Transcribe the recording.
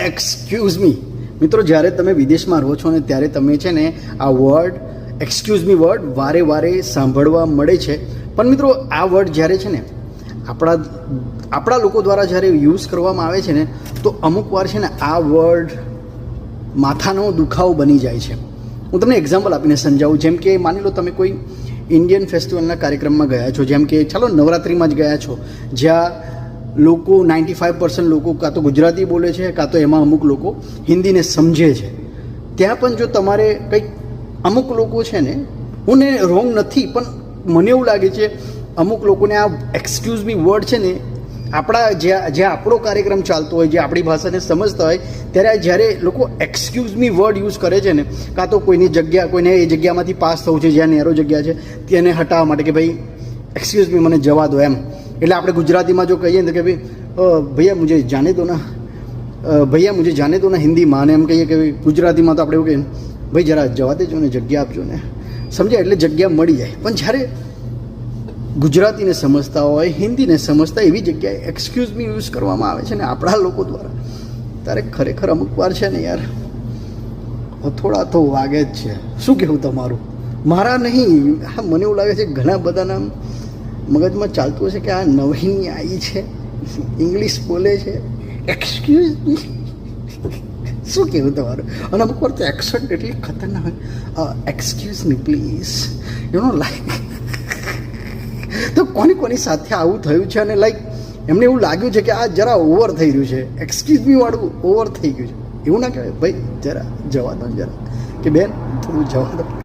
Excuse me. મિત્રો, જ્યારે તમે વિદેશમાં રહો છો ને ત્યારે તમે છે ને આ વર્ડ એક્સક્યુઝ મી વર્ડ વારે વારે સાંભળવા મળે છે. પણ મિત્રો, આ વર્ડ જ્યારે છે ને આપણા લોકો દ્વારા જ્યારે યુઝ કરવામાં આવે છે ને તો અમુક વાર છે ને આ વર્ડ માથાનો દુખાવો બની જાય છે. હું તમને એક્ઝામ્પલ આપીને સમજાવું. જેમ કે માની લો તમે કોઈ ઇન્ડિયન ફેસ્ટિવલના કાર્યક્રમમાં ગયા છો, જેમ કે ચાલો નવરાત્રિમાં જ ગયા છો, જ્યાં લોકો 95% લોકો કાં તો ગુજરાતી બોલે છે, કાં તો એમાં અમુક લોકો હિન્દીને સમજે છે. ત્યાં પણ જો તમારે કંઈક અમુક લોકો છે ને, હું ને રોંગ નથી, પણ મને એવું લાગે છે અમુક લોકોને આ એક્સક્યુઝ મી વર્ડ છે ને આપણા જ્યાં આપણો કાર્યક્રમ ચાલતો હોય, જે આપણી ભાષાને સમજતા હોય, ત્યારે જ્યારે લોકો એક્સક્યુઝ મી વર્ડ યુઝ કરે છે ને, કાં તો કોઈની જગ્યા, કોઈને એ જગ્યામાંથી પાસ થવું છે જ્યાં નેરો જગ્યા છે તેને હટાવવા માટે કે ભાઈ એક્સક્યુઝ મી મને જવા દો એમ. એટલે આપણે ગુજરાતીમાં જો કહીએ ને કે ભાઈ ભૈયા મુझे જાને દો ના, ભૈયા મુझे જાને દો ના હિન્દીમાં, અને એમ કહીએ કે ભાઈ ગુજરાતીમાં તો આપણે એવું કહીએ ભાઈ જરા જવા દેજો ને, જગ્યા આપજો ને, સમજ્યા? એટલે જગ્યા મળી જાય. પણ જ્યારે ગુજરાતીને સમજતા હોય, હિન્દીને સમજતા એવી જગ્યાએ એક્સક્યુઝ મી યુઝ કરવામાં આવે છે ને આપણા લોકો દ્વારા, ત્યારે ખરેખર અમુક વાર છે ને યાર થોડા તો વાગે જ છે. શું કહેવું તમારું? મારા નહીં, હા મને એવું લાગે છે ઘણા બધાના મગજમાં ચાલતું હશે કે આ નવીની આવી છે, ઇંગ્લિશ બોલે છે, એક્સક્યુઝ મી. શું કહેવું તમારું? અને અમુક વાર તો એક્સન્ટ એટલી ખતરનાક હોય, excuse me please, you know like. તો કોની સાથે આવું થયું છે અને લાઈક એમને એવું લાગ્યું છે કે આ જરા ઓવર થઈ રહ્યું છે, એક્સક્યુઝ મી વાળું ઓવર થઈ ગયું છે. એવું ના કહેવાય ભાઈ, જરા જવા દો, જરા કે બેન થોડું જવા દો.